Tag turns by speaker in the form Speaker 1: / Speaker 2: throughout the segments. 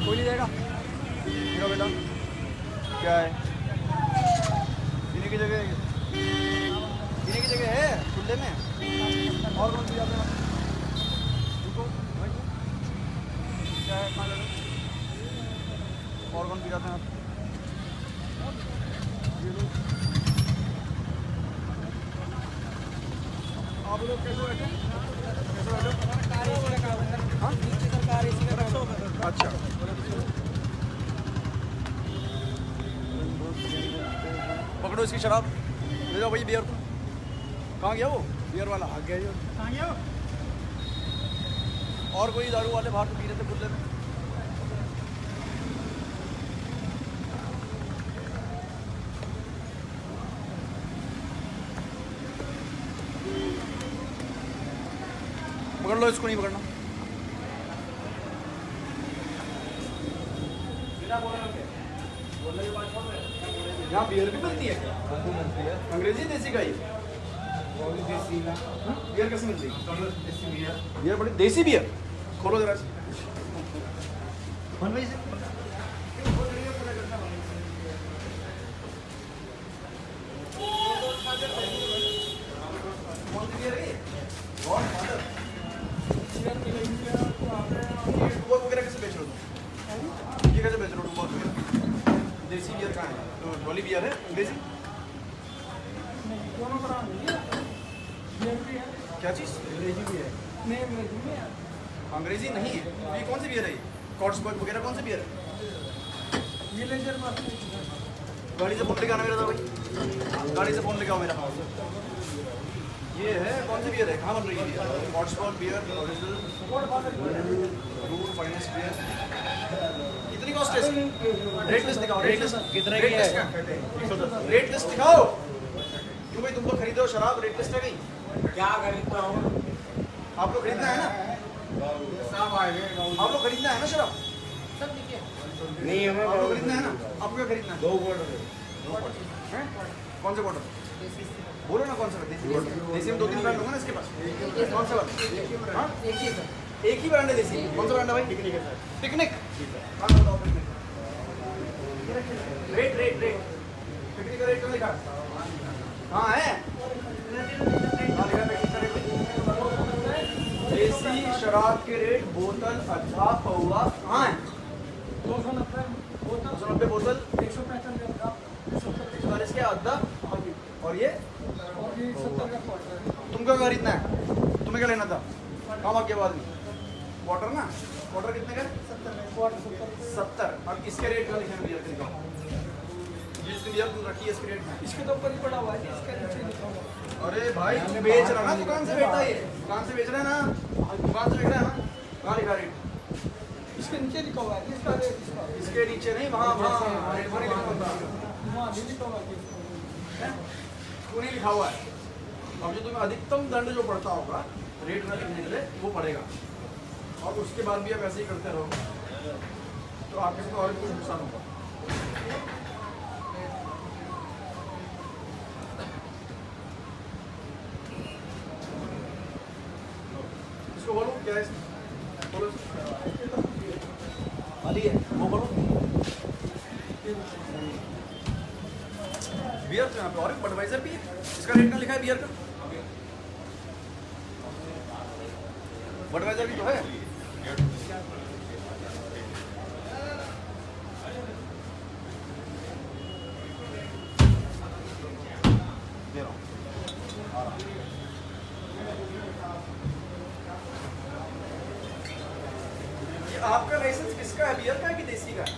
Speaker 1: कोई नहीं देगा। देखो बेटा क्या है, पीने की जगह है खुले में। और कौन सी जाते हैं क्या है, कहाँ लगे? और कौन पी जाते हैं आप? आप लोग कैसे बैठे? हाँ? अच्छा पकड़ो इसकी शराब, ले जाओ भाई बियर को। कहाँ गया वो बियर वाला? आ गया। कहाँ गया? और कोई दारू वाले बाहर तो पी रहे थे खुले में। पकड़ लो इसको, नहीं पकड़ना। यहाँ बियर भी मिलती है? अंग्रेजी देसी का ही? बियर कैसे मिलती है? बियर बड़ी देसी बियर। खोलो जरा से। कैसे बेच रहे हो? ये कैसे बेच रहे हो? देसी बियर कहाँ है? तो डॉली बियर है अंग्रेजी? दोनों तरह क्या चीज़? अंग्रेजी भी है। नहीं अंग्रेजी भी है। अंग्रेजी नहीं है। ये कौन सी बियर है? कॉर्ड्सबर्ग वगैरह कौन सी बियर है? ये लेजर गाड़ी से फोन लेके आना मेरा था भाई, गाड़ी से फोन लेके आओ मेरा। ये है कौन सी बियर है? कहाँ बन रही है? कॉर्ड्सबर्ग बियर ओरिजिनल फाइनेस्ट बियर। कितनी कॉस्ट है इसकी? रेट लिस्ट दिखाओ। रेट लिस्ट कितने की है? रेट लिस्ट दिखाओ। क्यों भाई तुम लोग खरीदो शराब, रेट लिस्ट है कहीं? क्या खरीदता हूँ? आप लोग खरीदना है ना? आप लोग खरीदना है ना शराब? नहीं हमें आप लोग खरीदना है ना? आपको क्या खरीदना है? 2 क्वार्टर। कौन से क्वार्टर? बोलो ना कौन सा? देसी में 2-3 ब्रांड होंगे ना इसके पास। कौन सा वाला? हाँ एक ही ब्रांड है देसी। कौन सा ब्रांड है भाई? पिकनिक है सर। पिकनिक। रेट पिकनिक का रेट क्यों लिखा? हाँ है, देसी शराब के रेट बोतल अद्धा पौवा कहाँ है? 290 बोतल, 145 के अद्धा। और ये 70 का क्वार्टर। तुमको क्या खरीदना है? तुम्हें क्या लेना था? कहाँ भाग गया आदमी? क्वार्टर ना? क्वार्टर कितने का? 70। अब इसके रेट का लिखा है बियर का। जिसने बियर तुम रखी है इसके रेट में, इसके तो ऊपर ही पड़ा हुआ है, इसके नीचे लिखा हुआ है। अरे भाई तुम बेच रहा ना, दुकान से बेचता है ये, दुकान से बेच रहा है ना, दुकान से बेच रहा है ना। कहाँ लिखा रेट? इसके नीचे लिखा हुआ है। इसका रेट इसके नीचे नहीं, वहाँ रेट पर लिखा हुआ है। क्यों नहीं लिखा हुआ है? अब जो तुम्हें अधिकतम दंड जो पड़ता होगा रेट में लिखने के लिए वो पड़ेगा, और उसके बाद भी आप ऐसे ही करते रहोगे तो आपके साथ और कुछ नुकसान होगा। इसको बोलो क्या है? बोलो वाली है वो बोलो। बियर तो यहाँ पे और एक बडवाइजर भी है, इसका रेट का लिखा है बियर का। बडवाइजर भी तो है। दे रहा हूँ। ये आपका लाइसेंस किसका है? बियर का है कि देसी का है?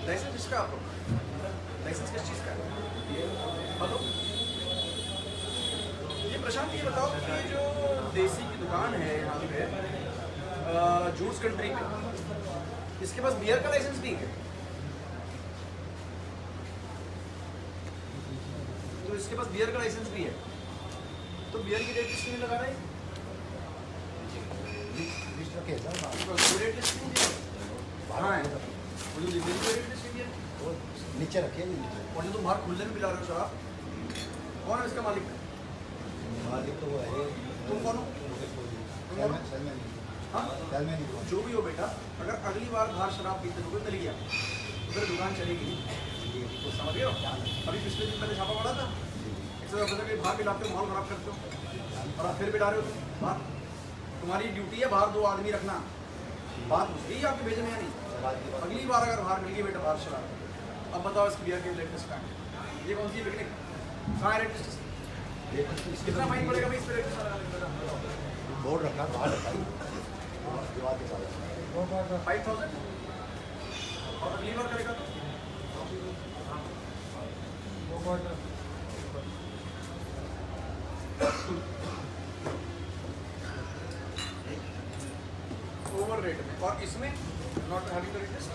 Speaker 1: लाइसेंस किसका आपको? लाइसेंस किस चीज़ का है? हेलो ये प्रशांत, ये बताओ कि जो देसी की दुकान है यहाँ पे जूस कंट्री पे, इसके पास बियर का लाइसेंस भी है? तो इसके पास बियर का लाइसेंस भी है, तो बियर की रेट किसने लगा रहा है?
Speaker 2: नीचे रखिए
Speaker 1: और जो तुम बाहर खुले में पिला रहे हो शराब, कौन है इसका मालिक?
Speaker 2: मालिक तो वो है।
Speaker 1: तुम कौन हो? हाँ जो भी हो बेटा, अगर अगली बार बाहर शराब पीते हुए मिल गया तो फिर दुकान चलेगी नहीं। तो समझ गए हो? अभी पिछले दिन पहले छापा पड़ा था, इससे ज़्यादा कि बाहर पिलाते हो, माहौल खराब करते हो और आप फिर पिला रहे हो बाहर। तुम्हारी ड्यूटी है बाहर 2 आदमी रखना। बात यही आपके भेजने या नहीं? अगली बार अगर बाहर मिल गई बेटा बाहर शराब, अब बताओ इसकी बियर की लेटेस्ट का ये कौन सी है पिकनिक? कहाँ है लेटेस्ट? कितना फाइन पड़ेगा भाई इस पर लेटेस्ट?
Speaker 2: बोर्ड रखना बाहर रखा
Speaker 1: 5,000 और अगली बार करेगा तो ओवर रेट में, और इसमें नॉट हैविंग द रेटेस्ट।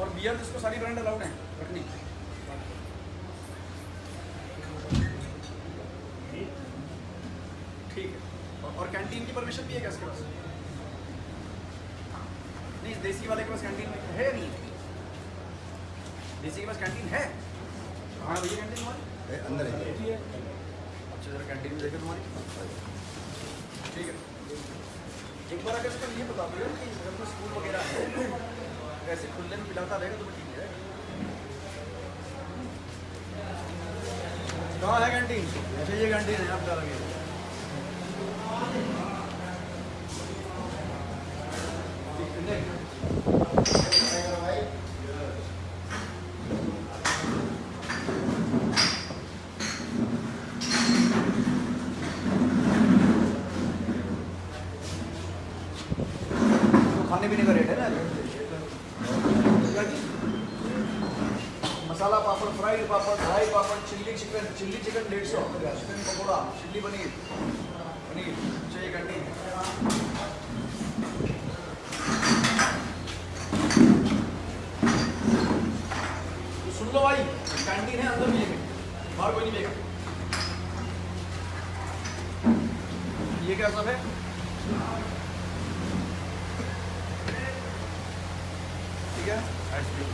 Speaker 1: और बियर जिसको सारी ब्रांड अलाउड है रखनी। ठीक है, और कैंटीन की परमिशन भी है क्या इसके पास? नहीं, देसी वाले के पास कैंटीन है नहीं? देसी के पास कैंटीन है? हाँ भैया कैंटीन तुम्हारी
Speaker 2: अंदर है।
Speaker 1: अच्छा जरा कैंटीन में देखे तुम्हारी। ठीक है, एक बार अगर इसका ये बता दो कि अगर कोई स्कूल वगैरह है ऐसे खुले में पिलाता रहेगा तो ठीक है। कहाँ है कैंटीन? अच्छा ये कैंटीन है, आप बता रहे हैं। खाने पीने का रेट है ना? Masala papad, fried papad, dry papad, chilli chicken 150, chicken pakora, chilli paneer चाहिए कैंटीन। तो सुन लो भाई, कैंटीन है अंदर मिलेगा, बाहर कोई नहीं मिलेगा। ये क्या सब है? ठीक है, आइसक्रीम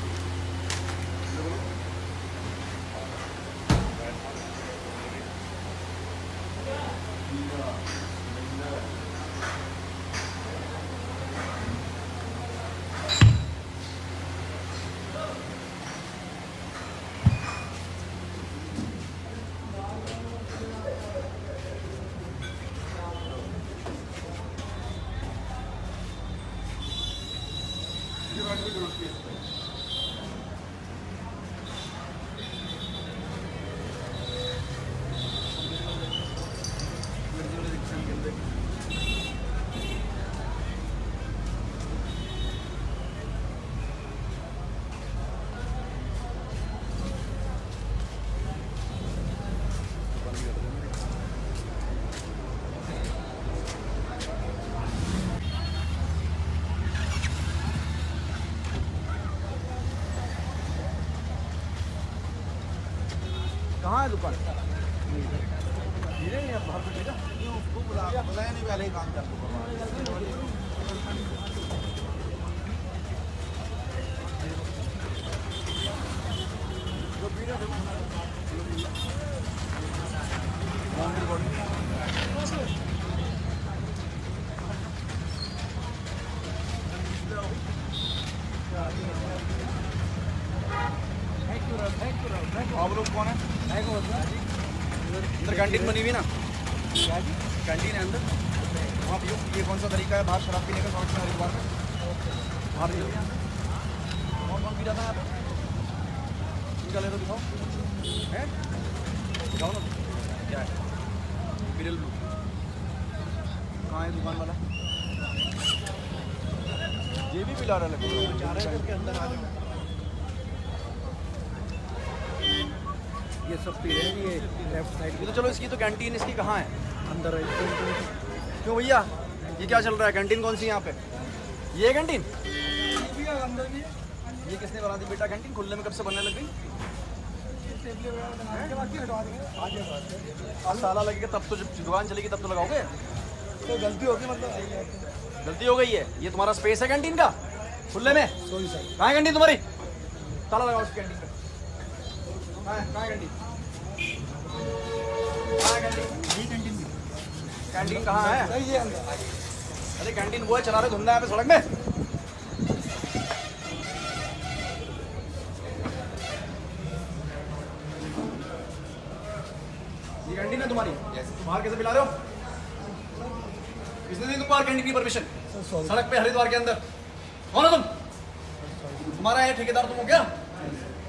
Speaker 1: कहाँ है दुकान? धीरे नहीं आप बाहर बैठेगा, उसको बुलाया नहीं पहले ही काम कर। आप लोग कौन है? अंदर कैंटीन बनी हुई ना? कैंटीन है अंदर, वहाँ पियो। ये कौन सा तरीका है बाहर शराब पीने का? साउथ में हरिद्वार में बाहर पियो। कौन कौन पी जाता है यहाँ पे? निकाले तो दिखाओ, है दिखाओ ना क्या है। बिरल ब्लू कहाँ है दुकान वाला? ये भी पिला रहा है, जा रहा है अंदर आ जाओ। ये सब पी रहे हैं, ये लेफ्ट साइड की। तो चलो इसकी तो कैंटीन इसकी कहाँ है? अंदर है। क्यों भैया ये क्या चल रहा है? कैंटीन कौन सी है यहाँ पे? ये है कैंटीन? अंदर भी है। ये किसने बना दी बेटा कैंटीन? खुलने में कब से बनने लग गई? अब साला लगेगा तब तो, जब दुकान चलेगी तब तो लगाओगे। तो गलती होगी, मतलब गलती हो गई है। ये तुम्हारा स्पेस है कैंटीन का खुलने में? Sorry sir. कहाँ है कैंटीन तुम्हारी? ताला लगाओ उस कैंटीन का। कहाँ है कैंटीन? कहाँ है कैंटीन? ये कैंटीन भी कैंटीन कहाँ है?
Speaker 2: सर ये अंदर।
Speaker 1: अरे कैंटीन वो है, चला रहे धुंधा यहाँ पे सड़क में। ये कैंटीन है तुम्हारी? बाहर कैसे पिला रहे हो? किसने दी तुमको बाहर कैंटीन की परमिशन? सड़क पे हरिद्वार के अंदर कौन हो तुम? तुम्हारा है ठेकेदार तुम हो क्या?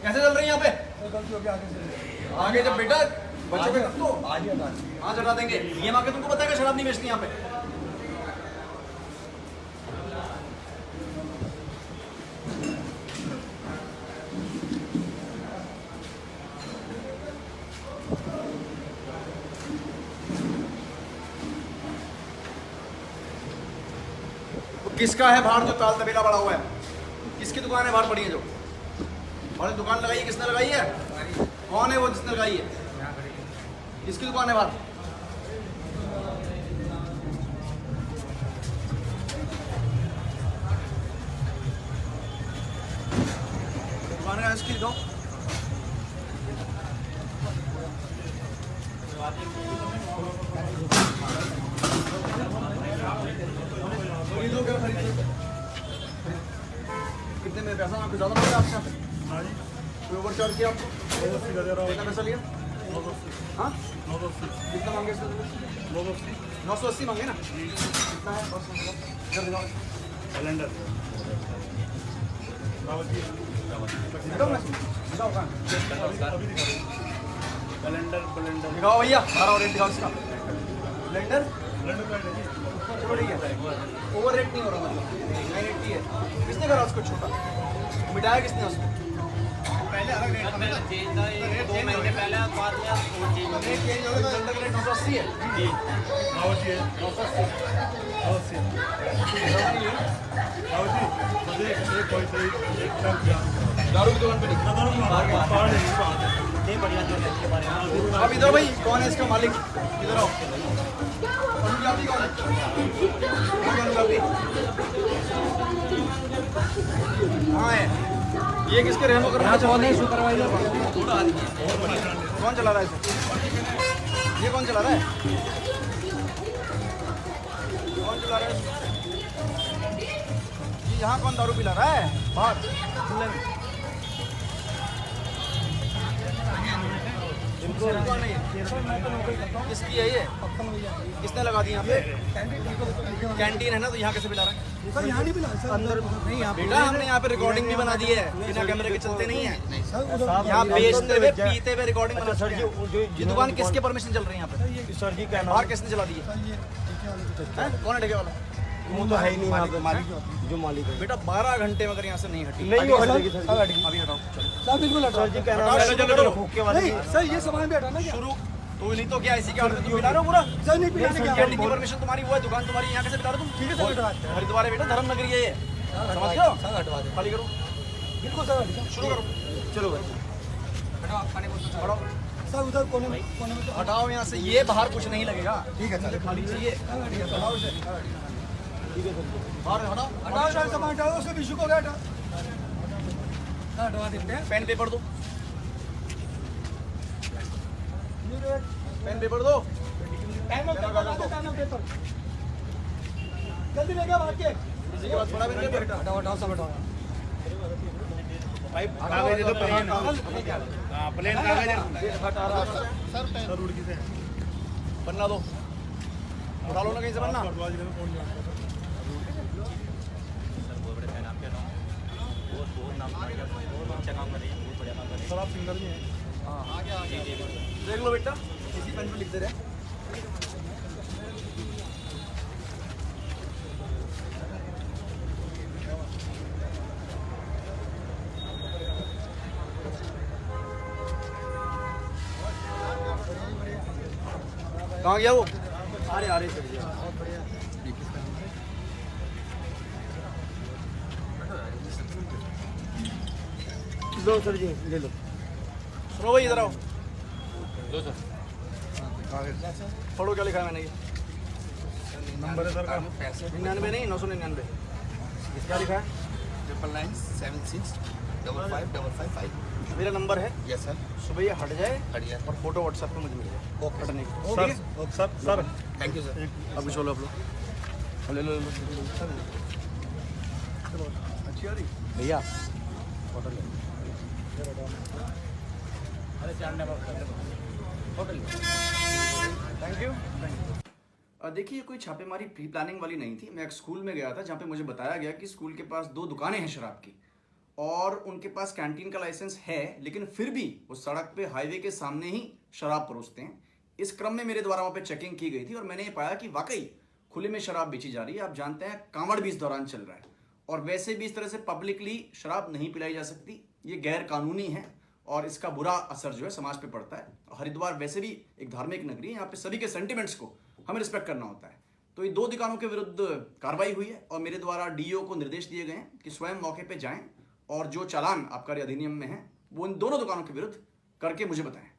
Speaker 1: कैसे चल रही है यहाँ पे? आगे जब बेटा बच्चों के तो आज हटा देंगे। ये आके तुमको पता है कि शराब नहीं बेचती यहाँ पे? किसका है बाहर जो ताल तबेला पड़ा हुआ है? किसकी दुकान है बाहर पड़ी है जो? और दुकान लगाई है किसने लगाई है? कौन है वो जिसने लगाई है? किसकी दुकान है बाहर? दुकान का इसकी दो। कितने में पैसा आपको ज़्यादा लगा आपसे? कोई ओवर चार्ज किया आपको? कितना पैसा लिया? हाँ 980। कितना मांगे इसमें? 980 मांगे ना? कितना है? कैलेंडर दिखाओ भैया, सारा रेट दिखाओ इसका। कैलेंडर चलो ठीक है, ओवर रेट नहीं हो रहा, मतलब 980 है। किसने करा उसको छोटा? मिटाया किसने उसको? पहले अलग रेट था, 2 महीने पहले बाद में रेट चेंज हो गया। रेट 980 है जी, 980 दारू की दुकान पे नहीं बढ़िया। अब इधर भाई कौन है इसका मालिक? इधर आओ। अनुजाति कौन है? अनुजाति हाँ है। ये किसके रहमो कर रहा है? कौन है सुपरवाइजर? कौन चला रहा है इसे? ये कौन चला रहा है? कौन चला रहा है? ये यहाँ कौन दारू पिला रहा है बाहर? किसकी है ये? किसने लगा दी यहाँ पे? कैंटीन है ना, तो यहाँ कैसे पिला रहा है?
Speaker 2: सर यहाँ नहीं पिला सर, अंदर नहीं। यहाँ
Speaker 1: बेटा हमने यहाँ पे रिकॉर्डिंग भी बना दी है, बिना कैमरे के चलते नहीं है। यहाँ बेचते हुए पीते हुए रिकॉर्डिंग बना सकते हैं। ये दुकान किसके परमिशन चल रही है यहाँ पे? सर जी बाहर किसने चला दी है? कौन है ठेके वाला?
Speaker 2: वो तो है ही नहीं यहाँ पे मालिक, जो मालिक है।
Speaker 1: बेटा 12 घंटे में अगर यहाँ से नहीं हटी
Speaker 2: नहीं हटेगी सर,
Speaker 1: अभी हटाओ
Speaker 2: सर, बिल्कुल हटाओ। सर जी कह रहा है सर ये सामान भी हटाना क्या?
Speaker 1: शुरू तो नहीं तो क्या इसी के ऑर्डर तुम पिला रहे हो पूरा?
Speaker 2: सर नहीं पिलाने क्या?
Speaker 1: कैंटीन की परमिशन तुम्हारी हुआ है, दुकान तुम्हारी, यहाँ कैसे पिला रहे हो तुम?
Speaker 2: ठीक है सर, हटवाते हैं।
Speaker 1: हरिद्वार है बेटा, धर्म नगरी है ये, समझ गए हो?
Speaker 2: सर हटवा दे,
Speaker 1: खाली करो,
Speaker 2: बिल्कुल सर हटवा
Speaker 1: शुरू करो। चलो भाई हटाओ
Speaker 2: सर, उधर कोने में
Speaker 1: हटाओ यहाँ से। ये बाहर कुछ नहीं लगेगा,
Speaker 2: ठीक है सर,
Speaker 1: खाली चाहिए। हटाओ इसे,
Speaker 2: ठीक है सर,
Speaker 1: बाहर हटाओ
Speaker 2: हटाओ सर, सामान हटाओ, उसके विशु को हटा हटवा देते हैं।
Speaker 1: पेन पेपर दो, पेन पेपर दो।
Speaker 2: पेपर जल्दी लेके भाग के।
Speaker 1: इसी के बाद बड़ा पेन पेपर
Speaker 2: हटाओ हटाओ सब हटाओ।
Speaker 1: भाई कागज दे दो, प्लेन प्लेन कागज हटा रहा सर, उड़ किसे बनना दो, उठा लो ना कहीं से बनना। सर आप सिंगर भी हैं? हाँ देख लो बेटा, इसी पेन पे लिखते रहे। कहाँ गया वो? आ रहे सर जी, बहुत बढ़िया।
Speaker 2: लो सर जी, ले लो।
Speaker 1: सुनो भाई इधर आओ,
Speaker 3: दो सर।
Speaker 1: पढ़ो क्या लिखा है मैंने? ये
Speaker 3: नंबर है सर का
Speaker 1: 99 नहीं, 999। क्या लिखा है?
Speaker 3: 99976555555।
Speaker 1: मेरा नंबर है।
Speaker 3: यस सर,
Speaker 1: सुबह ये हट जाए
Speaker 3: बढ़िया
Speaker 1: और फोटो व्हाट्सएप पे मुझे मिल जाए
Speaker 2: ओके
Speaker 1: हटने की।
Speaker 3: Sir sir sir thank you sir.
Speaker 1: अब कुछ बोलो आप लोग। ले लो अच्छी आ रही
Speaker 2: भैया
Speaker 1: थैंक यू। देखिए कोई छापेमारी प्री प्लानिंग वाली नहीं थी। मैं एक स्कूल में गया था जहाँ पे मुझे बताया गया कि स्कूल के पास 2 दुकानें हैं शराब की और उनके पास कैंटीन का लाइसेंस है, लेकिन फिर भी वो सड़क पे हाईवे के सामने ही शराब परोसते हैं। इस क्रम में मेरे द्वारा वहाँ पे चेकिंग की गई थी और मैंने ये पाया कि वाकई खुले में शराब बेची जा रही है। आप जानते हैं कांवड़ भी इस दौरान चल रहा है और वैसे भी इस तरह से पब्लिकली शराब नहीं पिलाई जा सकती, ये गैर कानूनी है और इसका बुरा असर जो है समाज पे पड़ता है। हरिद्वार वैसे भी एक धार्मिक नगरी है, यहाँ पे सभी के सेंटिमेंट्स को हमें रिस्पेक्ट करना होता है। तो ये 2 दुकानों के विरुद्ध कार्रवाई हुई है और मेरे द्वारा डीओ को निर्देश दिए गए हैं कि स्वयं मौके पे जाएं और जो चालान आबकारी अधिनियम में है वो इन दोनों दुकानों के विरुद्ध करके मुझे बताएं।